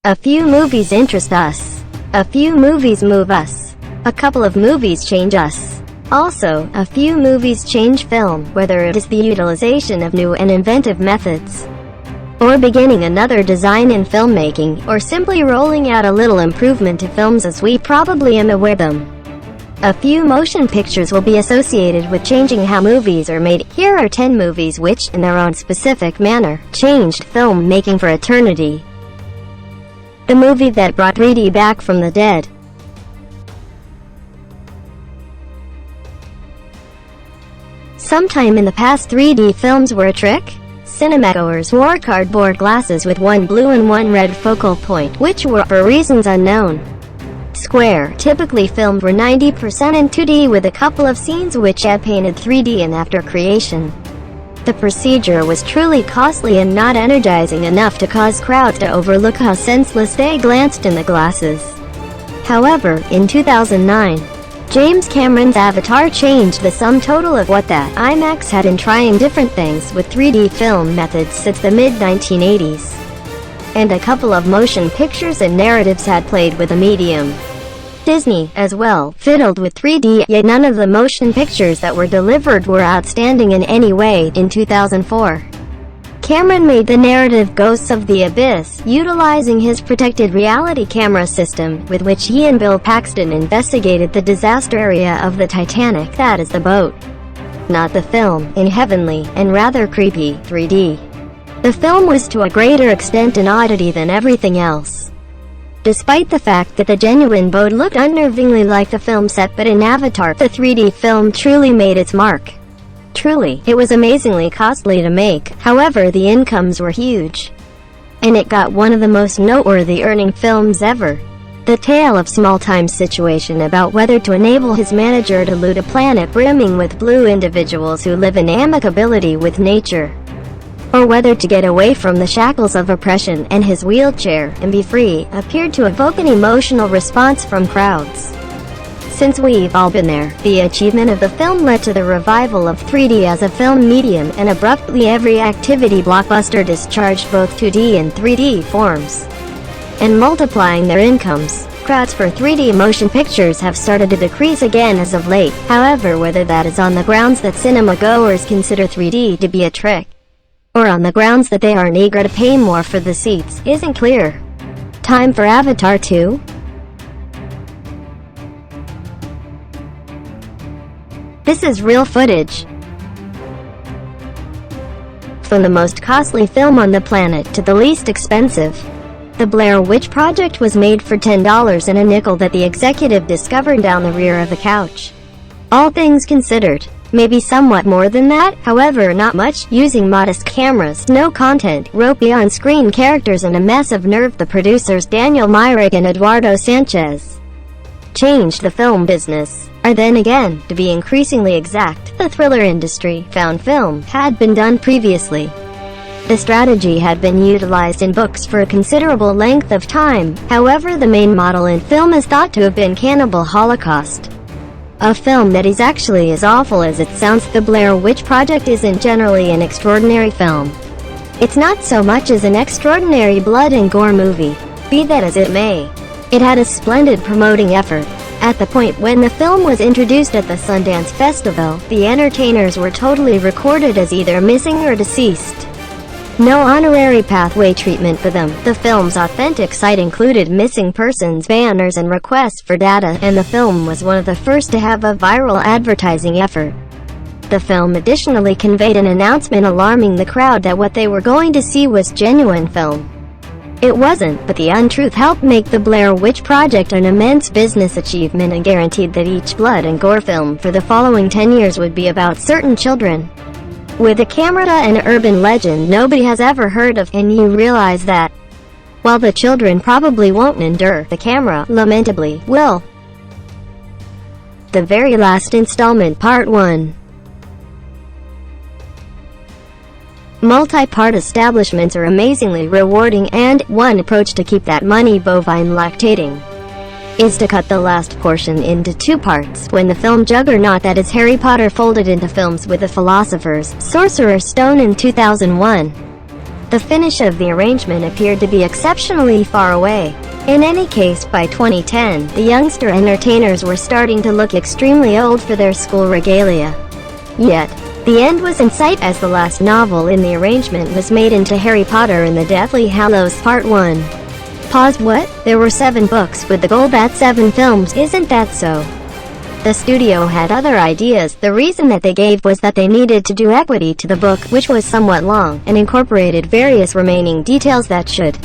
A few movies interest us. A few movies move us. A couple of movies change us. Also, a few movies change film, whether it is the utilization of new and inventive methods, or beginning another design in filmmaking, or simply rolling out a little improvement to films as we probably am aware them. A few motion pictures will be associated with changing how movies are made. Here are 10 movies which, in their own specific manner, changed filmmaking for eternity. The movie that brought 3D back from the dead. Sometime in the past, 3D films were a trick. Cinemagoers wore cardboard glasses with one blue and one red focal point, which were, for reasons unknown, square. Typically filmed were 90% in 2D with a couple of scenes which had painted 3D in after creation. The procedure was truly costly and not energizing enough to cause crowds to overlook how senseless they glanced in the glasses. However, in 2009, James Cameron's Avatar changed the sum total of what that IMAX had been trying different things with 3D film methods since the mid-1980s. And a couple of motion pictures and narratives had played with the medium. Disney, as well, fiddled with 3D, yet none of the motion pictures that were delivered were outstanding in any way. In 2004, Cameron made the narrative Ghosts of the Abyss, utilizing his protected reality camera system, with which he and Bill Paxton investigated the disaster area of the Titanic, that is the boat, not the film, in heavenly, and rather creepy, 3D. The film was to a greater extent an oddity than everything else. Despite the fact that the genuine boat looked unnervingly like the film set, but in Avatar, the 3D film truly made its mark. Truly, it was amazingly costly to make, however the incomes were huge. And it got one of the most noteworthy earning films ever. The tale of small-time situation about whether to enable his manager to loot a planet brimming with blue individuals who live in amicability with nature, or whether to get away from the shackles of oppression and his wheelchair and be free, appeared to evoke an emotional response from crowds. Since we've all been there, the achievement of the film led to the revival of 3D as a film medium, and abruptly every activity blockbuster discharged both 2D and 3D forms, and multiplying their incomes. Crowds for 3D motion pictures have started to decrease again as of late. However, whether that is on the grounds that cinema goers consider 3D to be a trick, or on the grounds that they aren't eager to pay more for the seats, isn't clear. Time for Avatar 2? This is real footage from the most costly film on the planet to the least expensive. The Blair Witch Project was made for $10 and a nickel that the executive discovered down the rear of the couch. All things considered, maybe somewhat more than that, however not much. Using modest cameras, no content, ropey on-screen characters and a mess of nerve, the producers Daniel Myrick and Eduardo Sanchez changed the film business. Or then again, to be increasingly exact, the thriller industry, found film, had been done previously. The strategy had been utilized in books for a considerable length of time. However, the main model in film is thought to have been Cannibal Holocaust, a film that is actually as awful as it sounds. The Blair Witch Project isn't generally an extraordinary film. It's not so much as an extraordinary blood and gore movie. Be that as it may, it had a splendid promoting effort. At the point when the film was introduced at the Sundance Festival, the entertainers were totally recorded as either missing or deceased. No honorary pathway treatment for them. The film's authentic site included missing persons banners and requests for data, and the film was one of the first to have a viral advertising effort. The film additionally conveyed an announcement alarming the crowd that what they were going to see was genuine film. It wasn't, but the untruth helped make the Blair Witch Project an immense business achievement and guaranteed that each blood and gore film for the following 10 years would be about certain children with a camera, an urban legend nobody has ever heard of, and you realize that, while the children probably won't endure, the camera, lamentably, will. The very last installment, Part 1. Multi-part establishments are amazingly rewarding, and one approach to keep that money bovine lactating is to cut the last portion into 2 parts. When the film juggernaut that is Harry Potter folded into films with the Philosopher's Sorcerer's Stone in 2001, The finish of the arrangement appeared to be exceptionally far away. In any case, by 2010, the youngster entertainers were starting to look extremely old for their school regalia. Yet, the end was in sight as the last novel in the arrangement was made into Harry Potter and the Deathly Hallows Part 1. Pause. What? There were 7 books with the goal at 7 films, isn't that so? The studio had other ideas. The reason that they gave was that they needed to do equity to the book, which was somewhat long, and incorporated various remaining details that should,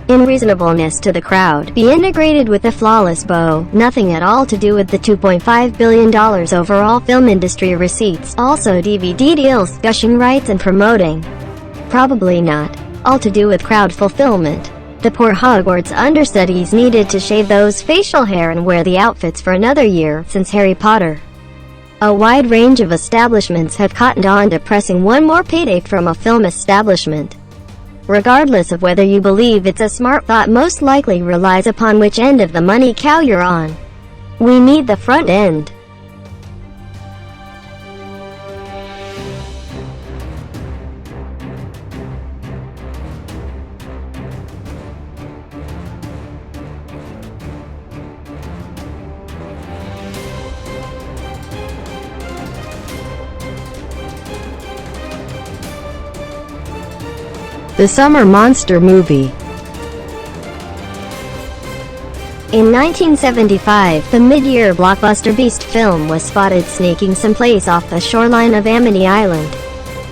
in reasonableness to the crowd, be integrated with a flawless bow. Nothing at all to do with the $2.5 billion overall film industry receipts. Also DVD deals, gushing rights and promoting. Probably not. All to do with crowd fulfillment. The poor Hogwarts understudies needed to shave those facial hair and wear the outfits for another year, since Harry Potter. A wide range of establishments had cottoned on to pressing one more payday from a film establishment. Regardless of whether you believe it's a smart thought, most likely relies upon which end of the money cow you're on. We need the front end. The Summer Monster Movie. In 1975, the mid-year blockbuster Beast film was spotted sneaking someplace off the shoreline of Amity Island.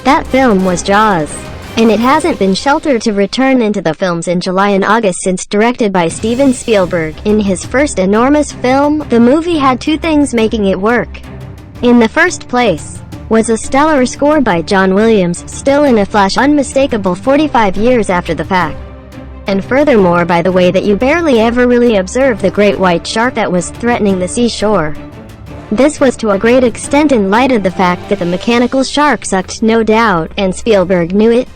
That film was Jaws, and it hasn't been sheltered to return into the films in July and August since. Directed by Steven Spielberg, in his first enormous film, the movie had 2 things making it work. In the first place, was a stellar score by John Williams, still in a flash unmistakable 45 years after the fact. And furthermore, by the way that you barely ever really observed the great white shark that was threatening the seashore. This was to a great extent in light of the fact that the mechanical shark sucked, no doubt, and Spielberg knew it.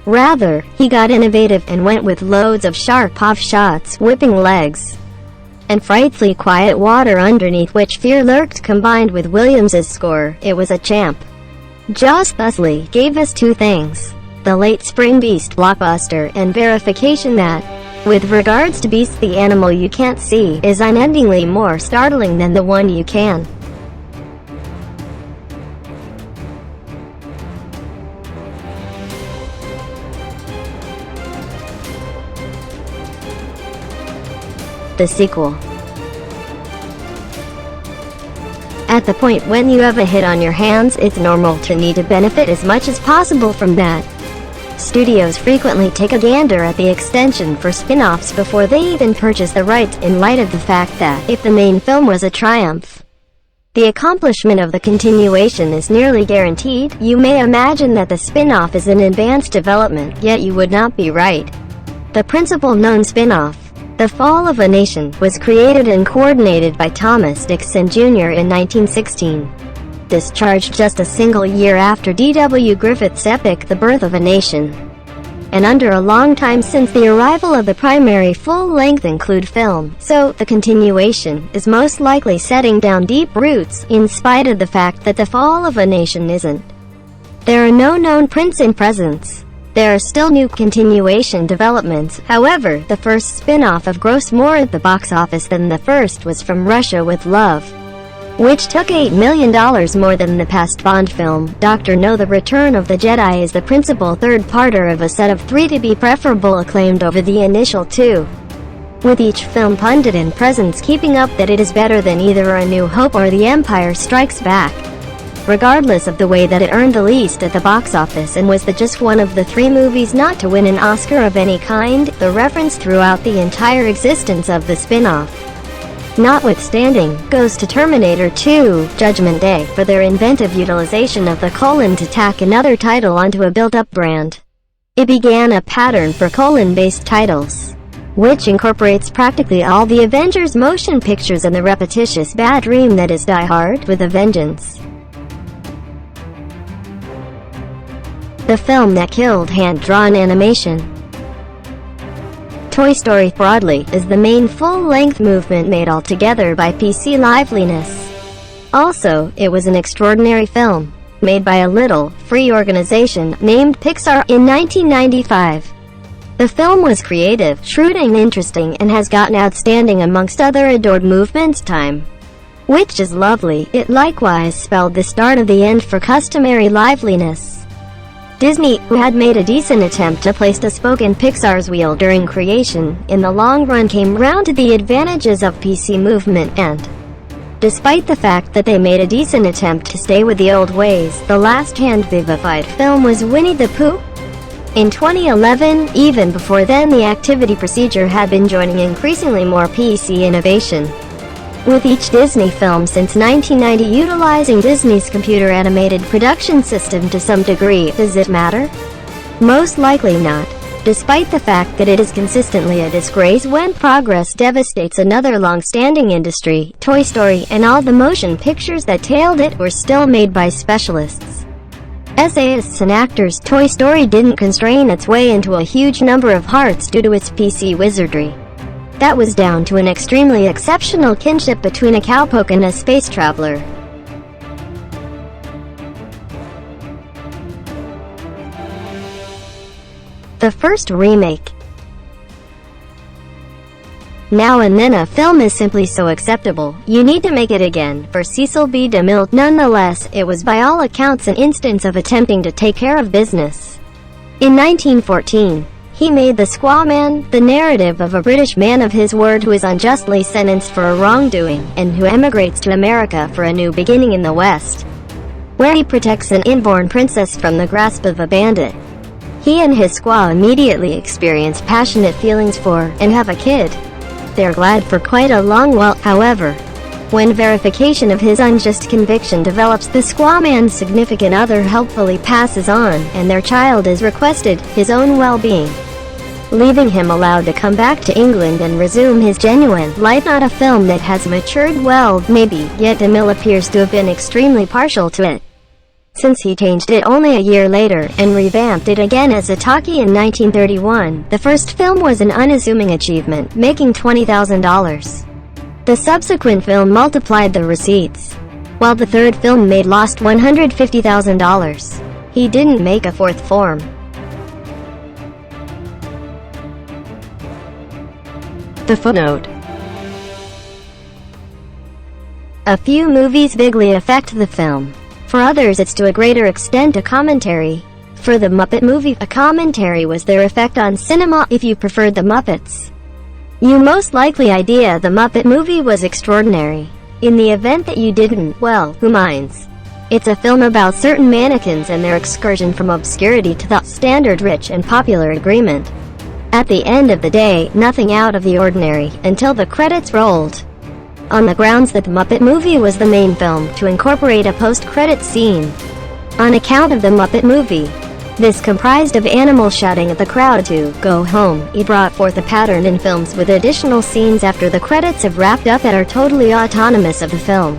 Rather, he got innovative and went with loads of shark pop shots, whipping legs, and frightfully quiet water underneath which fear lurked. Combined with Williams's score, it was a champ. Jaws thusly gave us 2 things: the late spring Beast blockbuster, and verification that, with regards to Beast, the animal you can't see is unendingly more startling than the one you can. The sequel. At the point when you have a hit on your hands, it's normal to need to benefit as much as possible from that. Studios frequently take a gander at the extension for spin-offs before they even purchase the rights, in light of the fact that, if the main film was a triumph, the accomplishment of the continuation is nearly guaranteed. You may imagine that the spin-off is in advanced development, yet you would not be right. The principal known spin-off, The Fall of a Nation, was created and coordinated by Thomas Dixon Jr. in 1916. Discharged just a single year after D.W. Griffith's epic The Birth of a Nation, and under a long time since the arrival of the primary full-length include film, so the continuation is most likely setting down deep roots, in spite of the fact that The Fall of a Nation isn't. There are no known prints in presence. There are still new continuation developments. However, the first spin-off of grossed more at the box office than the first was From Russia with Love, which took $8 million more than the past Bond film. Dr. No: The Return of the Jedi is the principal third-parter of a set of 3 to be preferable acclaimed over the initial 2, with each film pundit and presence keeping up that it is better than either A New Hope or The Empire Strikes Back, regardless of the way that it earned the least at the box office and was just one of the 3 movies not to win an Oscar of any kind. The reference throughout the entire existence of the spin-off, notwithstanding, goes to Terminator 2: Judgment Day for their inventive utilization of the colon to tack another title onto a built-up brand. It began a pattern for colon-based titles, which incorporates practically all the Avengers motion pictures and the repetitious bad dream that is Die Hard with a Vengeance. The film that killed hand-drawn animation. Toy Story, broadly, is the main full-length movement made altogether by PC Liveliness. Also, it was an extraordinary film. made by a little, free organization named Pixar in 1995. The film was creative, shrewd and interesting, and has gotten outstanding amongst other adored movements time. Which is lovely. It likewise spelled the start of the end for customary liveliness. Disney, who had made a decent attempt to place a spoke in Pixar's wheel during creation, in the long run came round to the advantages of PC movement and, despite the fact that they made a decent attempt to stay with the old ways, the last hand-vivified film was Winnie the Pooh. In 2011, even before then the activity procedure had been joining increasingly more PC innovation, with each Disney film since 1990 utilizing Disney's computer-animated production system to some degree. Does it matter? Most likely not, despite the fact that it is consistently a disgrace when progress devastates another long-standing industry. Toy Story and all the motion pictures that tailed it were still made by specialists. Essayists and actors. Toy Story didn't constrain its way into a huge number of hearts due to its PC wizardry. That was down to an extremely exceptional kinship between a cowpoke and a space traveler. The First Remake. Now and then a film is simply so acceptable, you need to make it again. For Cecil B. DeMille, nonetheless, it was by all accounts an instance of attempting to take care of business. In 1914, he made The Squaw Man, the narrative of a British man of his word who is unjustly sentenced for a wrongdoing, and who emigrates to America for a new beginning in the West, where he protects an inborn princess from the grasp of a bandit. He and his squaw immediately experience passionate feelings for, and have a kid. They're glad for quite a long while. However, when verification of his unjust conviction develops, the squaw man's significant other helpfully passes on, and their child is requested, his own well-being, leaving him allowed to come back to England and resume his genuine life. Not a film that has matured well, maybe, yet DeMille appears to have been extremely partial to it, since he changed it only a year later, and revamped it again as a talkie in 1931. The first film was an unassuming achievement, making $20,000. The subsequent film multiplied the receipts, while the third film lost $150,000. He didn't make a fourth form. The Footnote. A few movies bigly affect the film. For others it's to a greater extent a commentary. For the Muppet movie, a commentary was their effect on cinema. If you preferred the Muppets, you most likely idea the Muppet movie was extraordinary. In the event that you didn't, well, who minds? It's a film about certain mannequins and their excursion from obscurity to the standard rich and popular agreement. At the end of the day, nothing out of the ordinary, until the credits rolled. On the grounds that the Muppet movie was the main film to incorporate a post-credits scene. On account of the Muppet movie, this comprised of animals shouting at the crowd to go home. It brought forth a pattern in films with additional scenes after the credits have wrapped up that are totally autonomous of the film,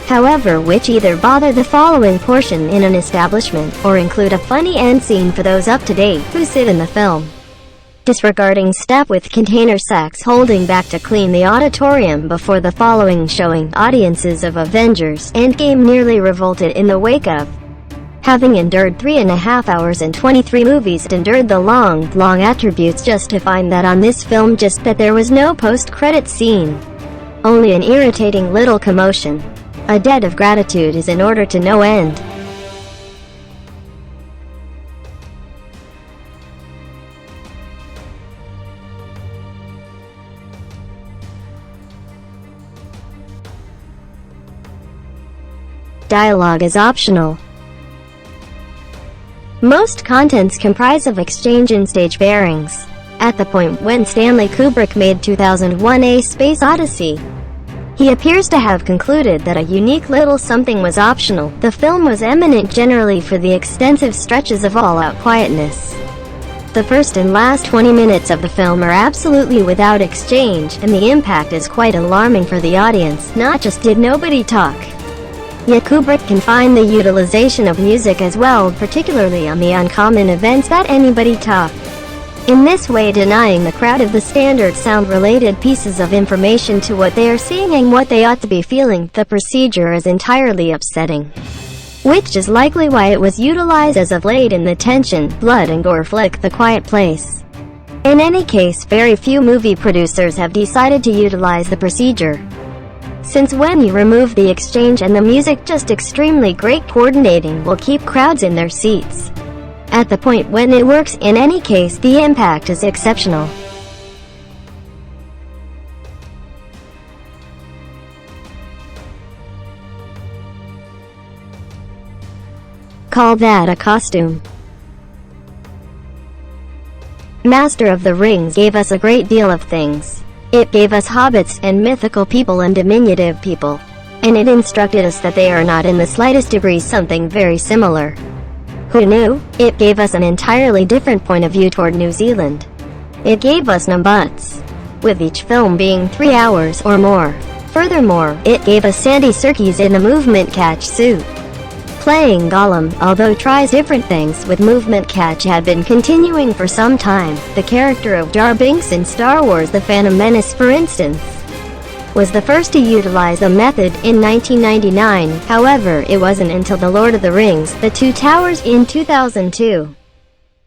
however, which either bother the following portion in an establishment, or include a funny end scene for those up to date who sit in the film. Disregarding step with container sacks holding back to clean the auditorium before the following showing, audiences of Avengers Endgame nearly revolted in the wake of having endured 3.5 hours and 23 movies. It endured the long attributes just to find that on this film just that there was no post-credit scene. Only an irritating little commotion. A debt of gratitude is in order to no end. Dialogue is optional. Most contents comprise of exchange and stage bearings. At the point when Stanley Kubrick made 2001: A Space Odyssey, he appears to have concluded that a unique little something was optional. The film was eminent generally for the extensive stretches of all-out quietness. The first and last 20 minutes of the film are absolutely without exchange, and the impact is quite alarming for the audience. Not just did nobody talk, yet Kubrick confined the utilization of music as well, particularly on the uncommon events that anybody talk, in this way denying the crowd of the standard sound-related pieces of information to what they are seeing and what they ought to be feeling. The procedure is entirely upsetting. which is likely why it was utilized as of late in the tension, blood and gore flick The Quiet Place. In any case, very few movie producers have decided to utilize the procedure. Since when you remove the exchange and the music, just extremely great coordinating will keep crowds in their seats. At the point when it works, in any case, the impact is exceptional. Call that a costume. Master of the Rings gave us a great deal of things. It gave us hobbits and mythical people and diminutive people. And it instructed us that they are not in the slightest degree something very similar. Who knew? It gave us an entirely different point of view toward New Zealand. It gave us no buts, with each film being 3 hours or more. Furthermore, it gave us Andy Serkis in a movement catch suit, playing Gollum. Although tries different things with movement catch had been continuing for some time. The character of Jar Binks in Star Wars The Phantom Menace, for instance, was the first to utilize the method in 1999. However, it wasn't until The Lord of the Rings, The Two Towers in 2002,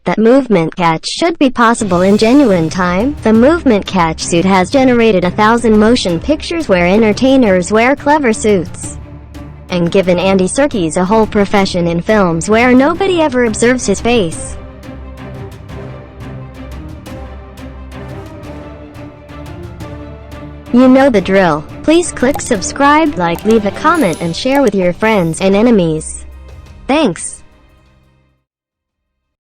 that movement catch should be possible in genuine time. The movement catch suit has generated 1,000 motion pictures where entertainers wear clever suits, and given Andy Serkis a whole profession in films where nobody ever observes his face. You know the drill. Please click subscribe, like, leave a comment and share with your friends and enemies. Thanks.